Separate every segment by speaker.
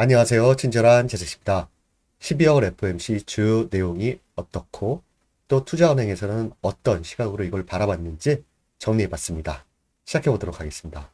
Speaker 1: 안녕하세요. 친절한 재택입니다. 12월 FOMC 주요 내용이 어떻고 또 투자은행에서는 어떤 시각으로 이걸 바라봤는지 정리해봤습니다. 시작해보도록 하겠습니다.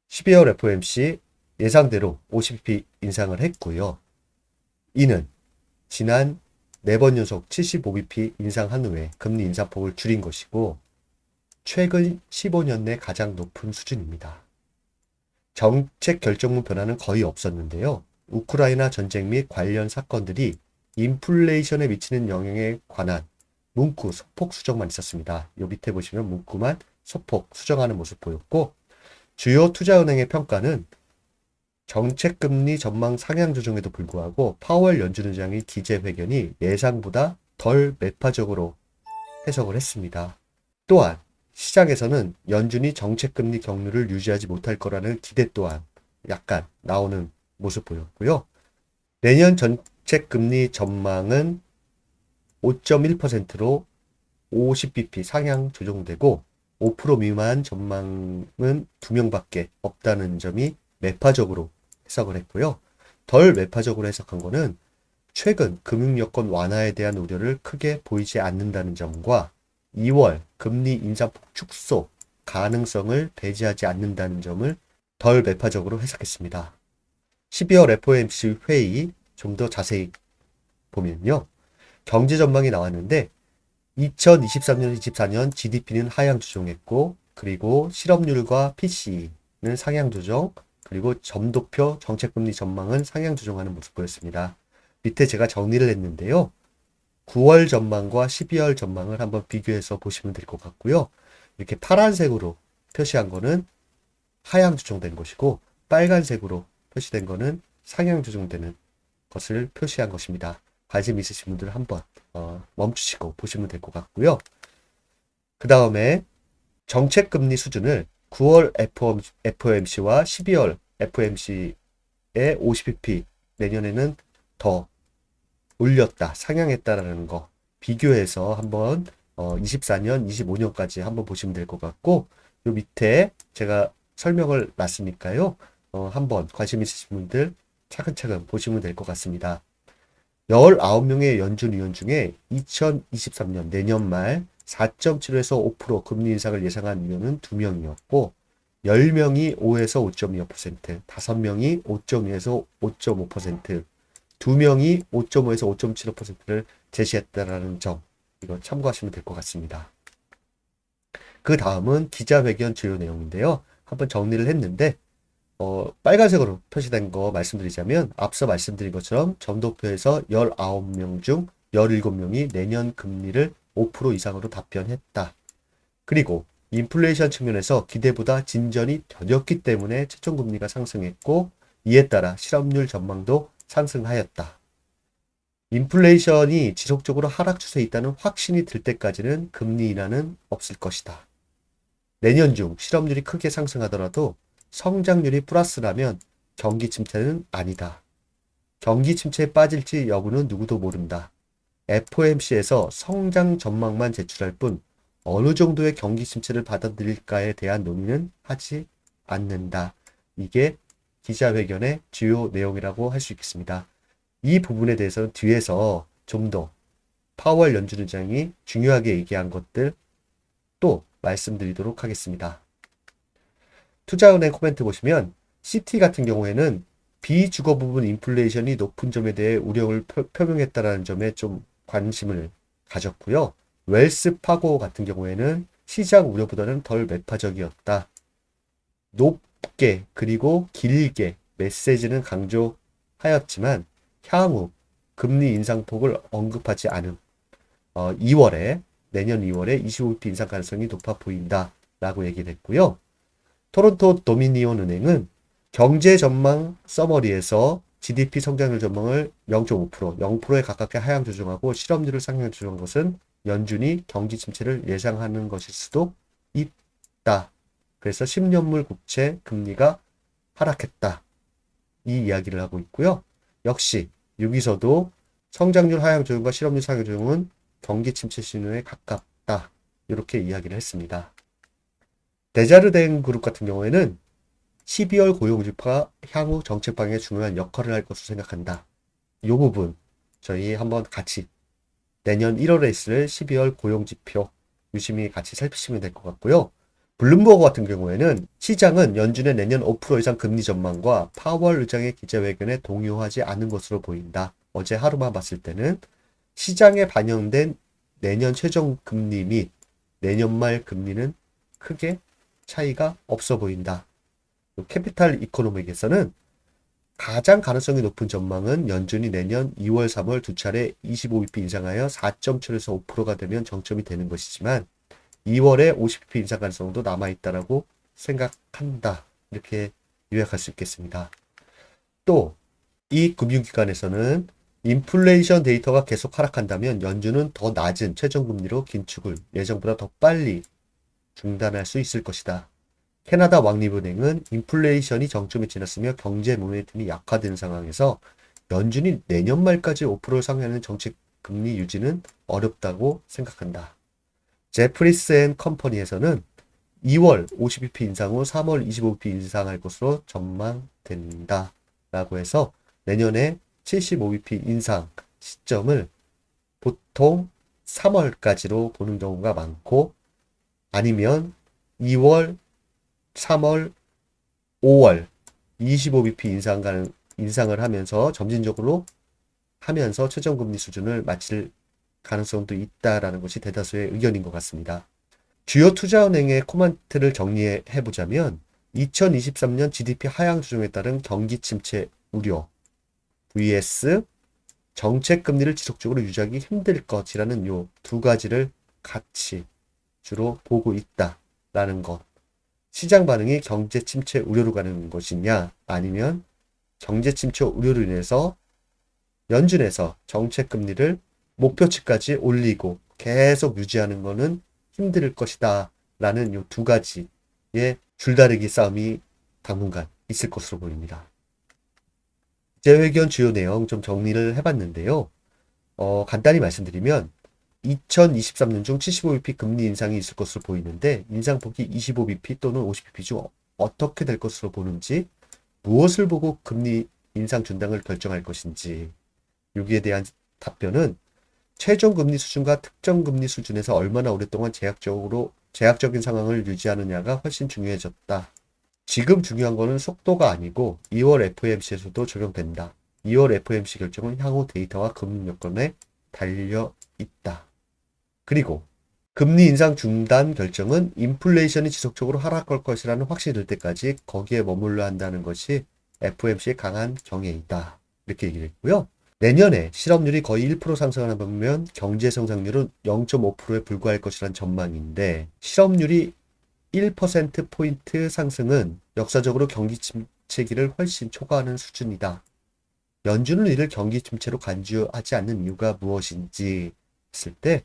Speaker 1: 12월 FOMC 예상대로 50bp 인상을 했고요. 이는 지난 4번 연속 75bp 인상한 후에 금리 인상폭을 줄인 것이고 최근 15년 내 가장 높은 수준입니다. 정책 결정문 변화는 거의 없었는데요. 우크라이나 전쟁 및 관련 사건들이 인플레이션에 미치는 영향에 관한 문구 소폭 수정만 있었습니다. 요 밑에 보시면 문구만 소폭 수정하는 모습 보였고, 주요 투자은행의 평가는 정책금리 전망 상향 조정에도 불구하고 파월 연준의장의 기재회견이 예상보다 덜 매파적으로 해석을 했습니다. 또한 시장에서는 연준이 정책금리 경로를 유지하지 못할 거라는 기대 또한 약간 나오는 모습 보였고요. 내년 정책금리 전망은 5.1%로 50bp 상향 조정되고 5% 미만 전망은 2명밖에 없다는 점이 매파적으로 해석을 했고요. 덜 매파적으로 해석한 거는 최근 금융여건 완화에 대한 우려를 크게 보이지 않는다는 점과 2월 금리 인상폭 축소 가능성을 배제하지 않는다는 점을 덜 매파적으로 해석했습니다. 12월 FOMC 회의 좀 더 자세히 보면요. 경제 전망이 나왔는데 2023년, 24년 GDP는 하향 조정했고, 그리고 실업률과 PC는 상향 조정, 그리고 점도표 정책금리 전망은 상향 조정하는 모습 보였습니다. 밑에 제가 정리를 했는데요. 9월 전망과 12월 전망을 한번 비교해서 보시면 될 것 같고요. 이렇게 파란색으로 표시한 거는 하향 조정된 것이고, 빨간색으로 표시된 거는 상향 조정되는 것을 표시한 것입니다. 관심 있으신 분들 한번 멈추시고 보시면 될 것 같고요. 그 다음에 정책금리 수준을 9월 FOMC와 12월 FOMC의 50bp 내년에는 더 올렸다, 상향했다라는 거 비교해서 한번 24년, 25년까지 한번 보시면 될 것 같고, 요 밑에 제가 설명을 놨으니까요. 한번 관심 있으신 분들 차근차근 보시면 될 것 같습니다. 19명의 연준위원 중에 2023년 내년 말 4.7에서 5% 금리 인상을 예상한 위원은 2명이었고, 10명이 5에서 5.25%, 5명이 5.2에서 5.5%, 2명이 5.5에서 5.75%를 제시했다라는 점, 이거 참고하시면 될 것 같습니다. 그 다음은 기자회견 주요 내용인데요. 한번 정리를 했는데, 빨간색으로 표시된 거 말씀드리자면, 앞서 말씀드린 것처럼 점도표에서 19명 중 17명이 내년 금리를 5% 이상으로 답변했다. 그리고 인플레이션 측면에서 기대보다 진전이 더뎠기 때문에 채권금리가 상승했고, 이에 따라 실업률 전망도 상승하였다. 인플레이션이 지속적으로 하락 추세에 있다는 확신이 들 때까지는 금리 인하는 없을 것이다. 내년 중 실업률이 크게 상승하더라도 성장률이 플러스라면 경기 침체는 아니다. 경기 침체에 빠질지 여부는 누구도 모른다. FOMC에서 성장 전망만 제출할 뿐 어느 정도의 경기 침체를 받아들일까에 대한 논의는 하지 않는다. 이게 기자회견의 주요 내용이라고 할 수 있겠습니다. 이 부분에 대해서는 뒤에서 좀 더 파월 연준의장이 중요하게 얘기한 것들 또 말씀드리도록 하겠습니다. 투자은행 코멘트 보시면 CT 같은 경우에는 비주거 부분 인플레이션이 높은 점에 대해 우려를 표명했다는 점에 좀 관심을 가졌고요. 웰스 파고 같은 경우에는 시장 우려보다는 덜 매파적이었다. 높게 그리고 길게 메시지는 강조하였지만 향후 금리 인상폭을 언급하지 않음. 2월에 내년 2월에 25bp 인상 가능성이 높아 보인다라고 얘기를 했고요. 토론토 도미니온 은행은 경제 전망 서머리에서 GDP 성장률 전망을 0.5%, 0%에 가깝게 하향 조정하고 실업률을 상향 조정한 것은 연준이 경기 침체를 예상하는 것일 수도 있다. 그래서 10년물 국채 금리가 하락했다. 이 이야기를 하고 있고요. 역시 여기서도 성장률 하향 조정과 실업률 상향 조정은 경기 침체 신호에 가깝다. 이렇게 이야기를 했습니다. 데자르덴 그룹 같은 경우에는 12월 고용지표가 향후 정책 방향에 중요한 역할을 할 것으로 생각한다. 이 부분 저희 한번 같이 내년 1월에 있을 12월 고용지표 유심히 같이 살피시면 될 것 같고요. 블룸버그 같은 경우에는 시장은 연준의 내년 5% 이상 금리 전망과 파월 의장의 기자회견에 동요하지 않은 것으로 보인다. 어제 하루만 봤을 때는 시장에 반영된 내년 최종 금리 및 내년 말 금리는 크게 차이가 없어 보인다. 캐피탈 이코노믹에서는 가장 가능성이 높은 전망은 연준이 내년 2월, 3월 두 차례 25bp 인상하여 4.7에서 5%가 되면 정점이 되는 것이지만 2월에 50bp 인상 가능성도 남아있다라고 생각한다. 이렇게 요약할 수 있겠습니다. 또 이 금융기관에서는 인플레이션 데이터가 계속 하락한다면 연준은 더 낮은 최종금리로 긴축을 예정보다 더 빨리 중단할 수 있을 것이다. 캐나다 왕립은행은 인플레이션이 정점에 지났으며 경제 모멘텀이 약화되는 상황에서 연준이 내년 말까지 5%를 상회하는 정책 금리 유지는 어렵다고 생각한다. 제프리스 앤 컴퍼니에서는 2월 50bp 인상 후 3월 25bp 인상할 것으로 전망된다. 라고 해서 내년에 75bp 인상 시점을 보통 3월까지로 보는 경우가 많고 아니면 2월, 3월, 5월 25bp 인상을 하면서 점진적으로 하면서 최저금리 수준을 맞출 가능성도 있다라는 것이 대다수의 의견인 것 같습니다. 주요 투자은행의 코멘트를 정리해보자면 2023년 GDP 하향 조정에 따른 경기 침체 우려 vs 정책 금리를 지속적으로 유지하기 힘들 것이라는 요 두 가지를 같이 주로 보고 있다라는 것. 시장 반응이 경제 침체 우려로 가는 것이냐 아니면 경제 침체 우려로 인해서 연준에서 정책 금리를 목표치까지 올리고 계속 유지하는 것은 힘들 것이다 라는 이 두 가지의 줄다리기 싸움이 당분간 있을 것으로 보입니다. 기자회견 주요 내용 좀 정리를 해봤는데요. 간단히 말씀드리면 2023년 중 75bp 금리 인상이 있을 것으로 보이는데 인상폭이 25bp 또는 50bp 중 어떻게 될 것으로 보는지 무엇을 보고 금리 인상 중단을 결정할 것인지 여기에 대한 답변은 최종 금리 수준과 특정 금리 수준에서 얼마나 오랫동안 제약적인 상황을 유지하느냐가 훨씬 중요해졌다. 지금 중요한 거는 속도가 아니고 2월 FOMC에서도 적용된다. 2월 FOMC 결정은 향후 데이터와 금융 여건에 달려 있다. 그리고 금리 인상 중단 결정은 인플레이션이 지속적으로 하락할 것이라는 확신이 들 때까지 거기에 머물러 한다는 것이 FOMC의 강한 경애이다. 이렇게 얘기를 했고요. 내년에 실업률이 거의 1% 상승하는 반면 경제 성장률은 0.5%에 불과할 것이라는 전망인데 실업률이 1%포인트 상승은 역사적으로 경기 침체기를 훨씬 초과하는 수준이다. 연준은 이를 경기 침체로 간주하지 않는 이유가 무엇인지 했을 때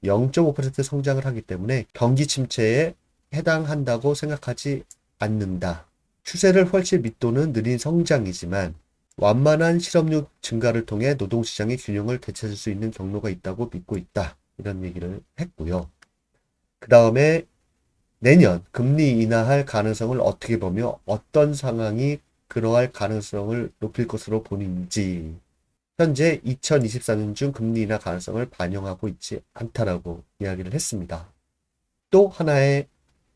Speaker 1: 0.5% 성장을 하기 때문에 경기 침체에 해당한다고 생각하지 않는다. 추세를 훨씬 밑도는 느린 성장이지만 완만한 실업률 증가를 통해 노동시장의 균형을 되찾을 수 있는 경로가 있다고 믿고 있다. 이런 얘기를 했고요. 그 다음에 내년 금리 인하할 가능성을 어떻게 보며 어떤 상황이 그러할 가능성을 높일 것으로 보는지 현재 2024년 중 금리 인하 가능성을 반영하고 있지 않다라고 이야기를 했습니다. 또 하나의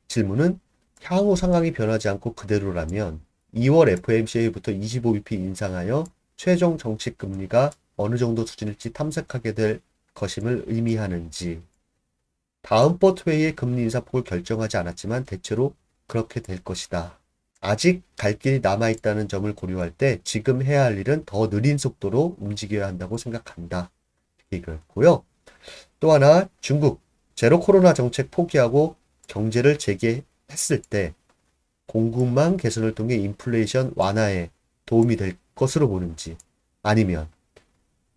Speaker 1: 질문은 향후 상황이 변하지 않고 그대로라면 2월 FOMC부터 25bp 인상하여 최종 정책 금리가 어느 정도 수준일지 탐색하게 될 것임을 의미하는지 다음번 회의의 금리 인상폭을 결정하지 않았지만 대체로 그렇게 될 것이다. 아직 갈 길이 남아있다는 점을 고려할 때 지금 해야 할 일은 더 느린 속도로 움직여야 한다고 생각한다. 이렇게 얘기했고요. 또 하나 중국 제로 코로나 정책 포기하고 경제를 재개했을 때 공급망 개선을 통해 인플레이션 완화에 도움이 될 것으로 보는지 아니면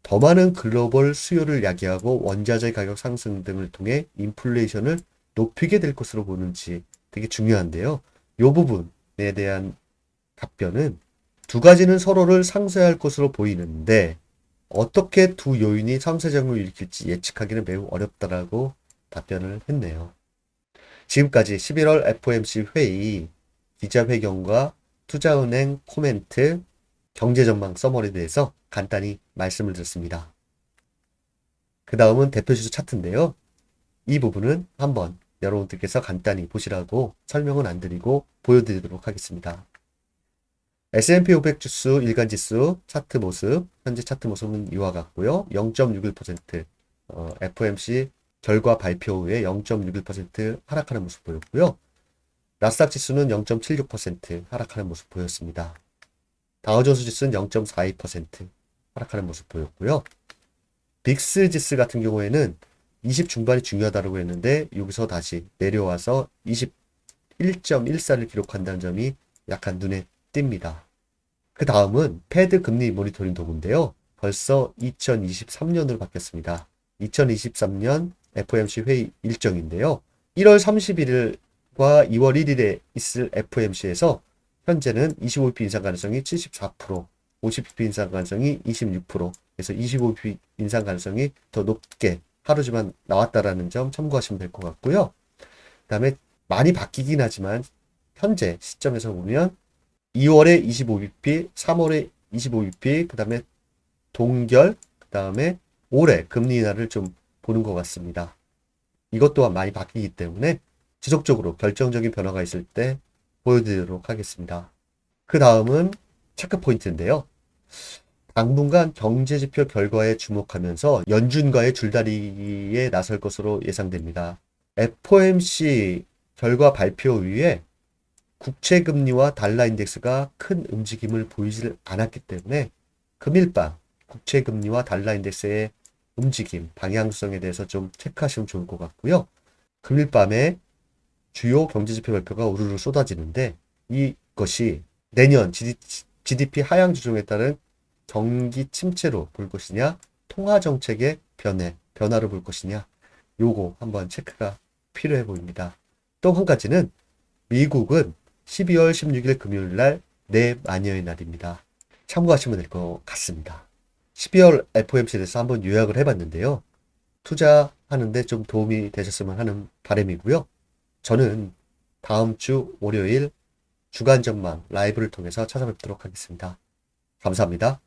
Speaker 1: 더 많은 글로벌 수요를 야기하고 원자재 가격 상승 등을 통해 인플레이션을 높이게 될 것으로 보는지 되게 중요한데요. 이 부분에 대한 답변은 두 가지는 서로를 상쇄할 것으로 보이는데 어떻게 두 요인이 상쇄작용을 일으킬지 예측하기는 매우 어렵다라고 답변을 했네요. 지금까지 11월 FOMC 회의 기자회견과 투자은행 코멘트, 경제전망 서머리에 대해서 간단히 말씀을 드렸습니다. 그 다음은 대표지수 차트인데요. 이 부분은 한번 여러분들께서 간단히 보시라고 설명은 안 드리고 보여드리도록 하겠습니다. S&P 500 지수 일간지수 차트 모습, 현재 차트 모습은 이와 같고요. 0.61% FOMC 결과 발표 후에 0.61% 하락하는 모습 보였고요. 나스닥 지수는 0.76% 하락하는 모습 보였습니다. 다우존스 지수는 0.42% 하락하는 모습 보였고요. 빅스 지수 같은 경우에는 20 중반이 중요하다고 했는데 여기서 다시 내려와서 21.14를 기록한다는 점이 약간 눈에 띕니다. 그 다음은 패드 금리 모니터링 도구인데요. 벌써 2023년으로 바뀌었습니다. 2023년 FOMC 회의 일정인데요. 1월 31일과 2월 1일에 있을 FOMC에서 현재는 25bp 인상 가능성이 74%, 50bp 인상 가능성이 26%, 그래서 25bp 인상 가능성이 더 높게 하루지만 나왔다라는 점 참고하시면 될 것 같고요. 그 다음에 많이 바뀌긴 하지만 현재 시점에서 보면 2월에 25bp, 3월에 25bp, 그 다음에 동결, 그 다음에 올해 금리 인하를 좀 보는 것 같습니다. 이것 또한 많이 바뀌기 때문에 지속적으로 결정적인 변화가 있을 때 보여드리도록 하겠습니다. 그 다음은 체크 포인트인데요. 당분간 경제지표 결과에 주목하면서 연준과의 줄다리기에 나설 것으로 예상됩니다. FOMC 결과 발표 이후에 국채금리와 달러인덱스가 큰 움직임을 보이질 않았기 때문에 금일 밤 국채금리와 달러인덱스의 움직임, 방향성에 대해서 좀 체크하시면 좋을 것 같고요. 금일 밤에 주요 경제지표 발표가 우르르 쏟아지는데 이것이 내년 GDP 하향 조정에 따른 경기 침체로 볼 것이냐, 통화정책의 변화로 볼 것이냐, 요거 한번 체크가 필요해 보입니다. 또 한 가지는 미국은 12월 16일 금요일 날 내마녀의 날입니다. 참고하시면 될 것 같습니다. 12월 FOMC에 대해서 한번 요약을 해봤는데요. 투자하는데 좀 도움이 되셨으면 하는 바람이고요. 저는 다음 주 월요일 주간 전망 라이브를 통해서 찾아뵙도록 하겠습니다. 감사합니다.